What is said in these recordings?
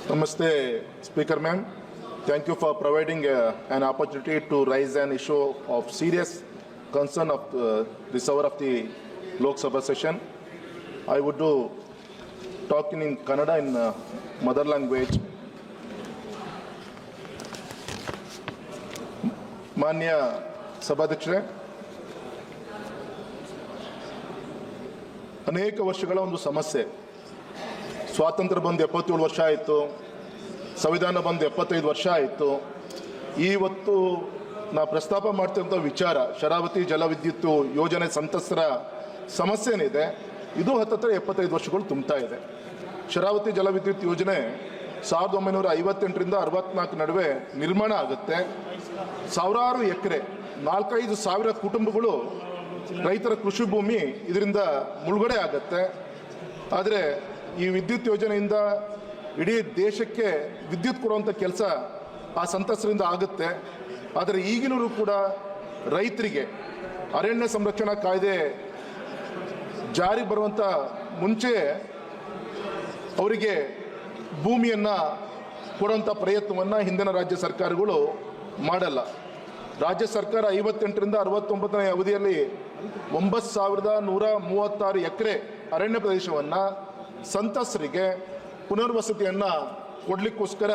Namaste, Speaker Ma'am. Thank you for providing an opportunity to raise an issue of serious concern of this hour of the Lok Sabha session. I would do talking in Kannada in mother language. ಮಾನ್ಯ ಸಭಾಧ್ಯಕ್ಷರೇ, ಅನೇಕ ವರ್ಷಗಳ ಒಂದು ಸಮಸ್ಯೆ. ಸ್ವಾತಂತ್ರ್ಯ ಬಂದು 77 ವರ್ಷ ಆಯಿತು, ಸಂವಿಧಾನ ಬಂದು 75 ವರ್ಷ ಆಯಿತು. ಇವತ್ತು ನಾ ಪ್ರಸ್ತಾಪ ಮಾಡ್ತಿರೋಂಥ ವಿಚಾರ ಶರಾವತಿ ಜಲವಿದ್ಯುತ್ ಯೋಜನೆ ಸಂತ್ರಸ್ತರ ಸಮಸ್ಯೆ ಏನಿದೆ, ಇದು ಹತ್ತತ್ರ 75 ವರ್ಷಗಳು ತುಂಬ್ತಾ ಇದೆ. ಶರಾವತಿ ಜಲವಿದ್ಯುತ್ ಯೋಜನೆ 1958ರಿಂದ 64 ನಡುವೆ ನಿರ್ಮಾಣ ಆಗುತ್ತೆ. ಸಾವಿರಾರು ಎಕರೆ 4-5 ಸಾವಿರ ಕುಟುಂಬಗಳು ರೈತರ ಕೃಷಿ ಭೂಮಿ ಇದರಿಂದ ಮುಳುಗಡೆ ಆಗುತ್ತೆ. ಆದರೆ ಈ ವಿದ್ಯುತ್ ಯೋಜನೆಯಿಂದ ಇಡೀ ದೇಶಕ್ಕೆ ವಿದ್ಯುತ್ ಕೊಡುವಂಥ ಕೆಲಸ ಆ ಸಂತ್ರಸ್ತರಿಂದ ಆಗುತ್ತೆ. ಆದರೆ ಈಗಿನೂ ಕೂಡ ರೈತರಿಗೆ ಅರಣ್ಯ ಸಂರಕ್ಷಣಾ ಕಾಯ್ದೆ ಜಾರಿ ಬರುವಂಥ ಮುಂಚೆ ಅವರಿಗೆ ಭೂಮಿಯನ್ನು ಕೊಡುವಂಥ ಪ್ರಯತ್ನವನ್ನು ಹಿಂದಿನ ರಾಜ್ಯ ಸರ್ಕಾರಗಳು ಮಾಡಲ್ಲ. ರಾಜ್ಯ ಸರ್ಕಾರ 58ರಿಂದ 69ನೇ ಅವಧಿಯಲ್ಲಿ 9136 ಎಕರೆ ಅರಣ್ಯ ಪ್ರದೇಶವನ್ನು ಸಂತ್ರಸ್ತರಿಗೆ ಪುನರ್ವಸತಿಯನ್ನು ಕೊಡಲಿಕ್ಕೋಸ್ಕರ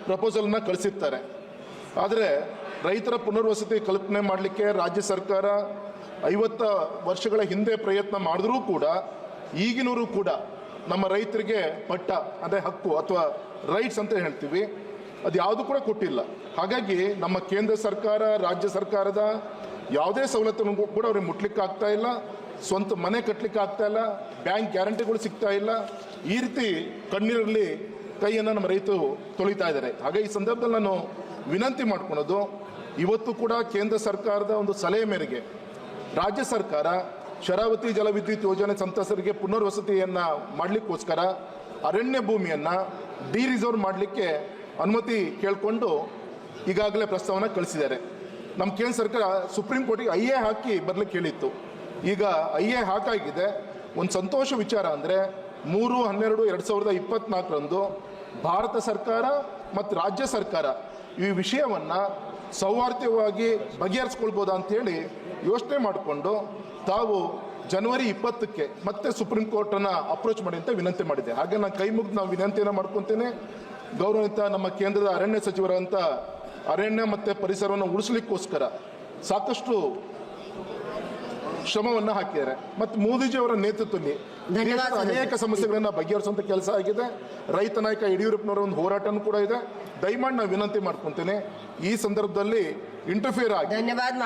ಪ್ರಪೋಸಲನ್ನು ಕಳಿಸಿರ್ತಾರೆ. ಆದರೆ ರೈತರ ಪುನರ್ವಸತಿ ಕಲ್ಪನೆ ಮಾಡಲಿಕ್ಕೆ ರಾಜ್ಯ ಸರ್ಕಾರ 50 ವರ್ಷಗಳ ಹಿಂದೆ ಪ್ರಯತ್ನ ಮಾಡಿದ್ರೂ ಕೂಡ ಈಗಿನೂ ಕೂಡ ನಮ್ಮ ರೈತರಿಗೆ ಪಟ್ಟ ಅಂದರೆ ಹಕ್ಕು ಅಥವಾ ರೈಟ್ಸ್ ಅಂತ ಹೇಳ್ತೀವಿ, ಅದು ಯಾವುದು ಕೂಡ ಕೊಟ್ಟಿಲ್ಲ. ಹಾಗಾಗಿ ನಮ್ಮ ಕೇಂದ್ರ ಸರ್ಕಾರ ರಾಜ್ಯ ಸರ್ಕಾರದ ಯಾವುದೇ ಸವಲತ್ತನ್ನು ಕೂಡ ಅವ್ರಿಗೆ ಮುಟ್ಲಿಕ್ಕೆ ಆಗ್ತಾ ಇಲ್ಲ, ಸ್ವಂತ ಮನೆ ಕಟ್ಟಲಿಕ್ಕೆ ಆಗ್ತಾ ಇಲ್ಲ, ಬ್ಯಾಂಕ್ ಗ್ಯಾರಂಟಿಗಳು ಸಿಗ್ತಾ ಇಲ್ಲ. ಈ ರೀತಿ ಕಣ್ಣೀರಲ್ಲಿ ಕೈಯನ್ನು ನಮ್ಮ ರೈತರು ತೊಳಿತಾ ಇದ್ದಾರೆ. ಹಾಗಾಗಿ ಈ ಸಂದರ್ಭದಲ್ಲಿ ನಾನು ವಿನಂತಿ ಮಾಡ್ಕೊಳೋದು, ಇವತ್ತು ಕೂಡ ಕೇಂದ್ರ ಸರ್ಕಾರದ ಒಂದು ಸಲಹೆ ಮೇರೆಗೆ ರಾಜ್ಯ ಸರ್ಕಾರ ಶರಾವತಿ ಜಲವಿದ್ಯುತ್ ಯೋಜನೆ ಸಂತ್ರಸ್ತರಿಗೆ ಪುನರ್ವಸತಿಯನ್ನು ಮಾಡಲಿಕ್ಕೋಸ್ಕರ ಅರಣ್ಯ ಭೂಮಿಯನ್ನು ರಿಸರ್ವ್ ಮಾಡಲಿಕ್ಕೆ ಅನುಮತಿ ಕೇಳಿಕೊಂಡು ಈಗಾಗಲೇ ಪ್ರಸ್ತಾವನೆ ಕಳಿಸಿದ್ದಾರೆ. ನಮ್ಮ ಕೇಂದ್ರ ಸರ್ಕಾರ ಸುಪ್ರೀಂ ಕೋರ್ಟಿಗೆ ಐಎ ಹಾಕಿ ಬರಲಿಕ್ಕೆ ಹೇಳಿತ್ತು. ಈಗ ಐಎ ಹಾಕಾಗಿದೆ. ಒಂದು ಸಂತೋಷ ವಿಚಾರ ಅಂದರೆ 3/12/2024ರಂದು ಭಾರತ ಸರ್ಕಾರ ಮತ್ತು ರಾಜ್ಯ ಸರ್ಕಾರ ಈ ವಿಷಯವನ್ನು ಸೌಹಾರ್ದವಾಗಿ ಬಗೆಹರಿಸ್ಕೊಳ್ಬೋದಾ ಅಂತೇಳಿ ಯೋಚನೆ ಮಾಡಿಕೊಂಡು ತಾವು ಜನವರಿ 20ಕ್ಕೆ ಮತ್ತೆ ಸುಪ್ರೀಂ ಕೋರ್ಟನ್ನು ಅಪ್ರೋಚ್ ಮಾಡಿ ಅಂತ ವಿನಂತಿ ಮಾಡಿದೆ. ಹಾಗೆ ನಾನು ಕೈ ಮುಗಿದು ನಾವು ವಿನಂತಿಯನ್ನು ಮಾಡ್ಕೊತೇನೆ. ಗೌರವಿತ ನಮ್ಮ ಕೇಂದ್ರದ ಅರಣ್ಯ ಸಚಿವರಂತ ಅರಣ್ಯ ಮತ್ತು ಪರಿಸರವನ್ನು ಉಳಿಸಲಿಕ್ಕೋಸ್ಕರ ಸಾಕಷ್ಟು ಶ್ರಮವನ್ನು ಹಾಕಿದ್ದಾರೆ. ಮತ್ತು ಮೋದಿಜಿ ಅವರ ನೇತೃತ್ವದಲ್ಲಿ ಅನೇಕ ಸಮಸ್ಯೆಗಳನ್ನು ಬಗೆಹರಿಸುವಂಥ ಕೆಲಸ ಆಗಿದೆ. ರೈತ ನಾಯಕ ಯಡಿಯೂರಪ್ಪನವರ ಒಂದು ಹೋರಾಟನೂ ಕೂಡ ಇದೆ. ದಯಮಾಡಿ ನಾವು ವಿನಂತಿ ಮಾಡ್ಕೊತೇನೆ, ಈ ಸಂದರ್ಭದಲ್ಲಿ ಇಂಟರ್ಫಿಯರ್ ಆಗಿ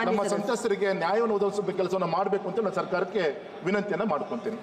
ನಮ್ಮ ಸಂತ್ರಸ್ತರಿಗೆ ನ್ಯಾಯವನ್ನು ಒದಗಿಸುವ ಕೆಲಸವನ್ನು ಮಾಡಬೇಕು ಅಂತ ನಾನು ಸರ್ಕಾರಕ್ಕೆ ವಿನಂತಿಯನ್ನು ಮಾಡ್ಕೊತೇನೆ.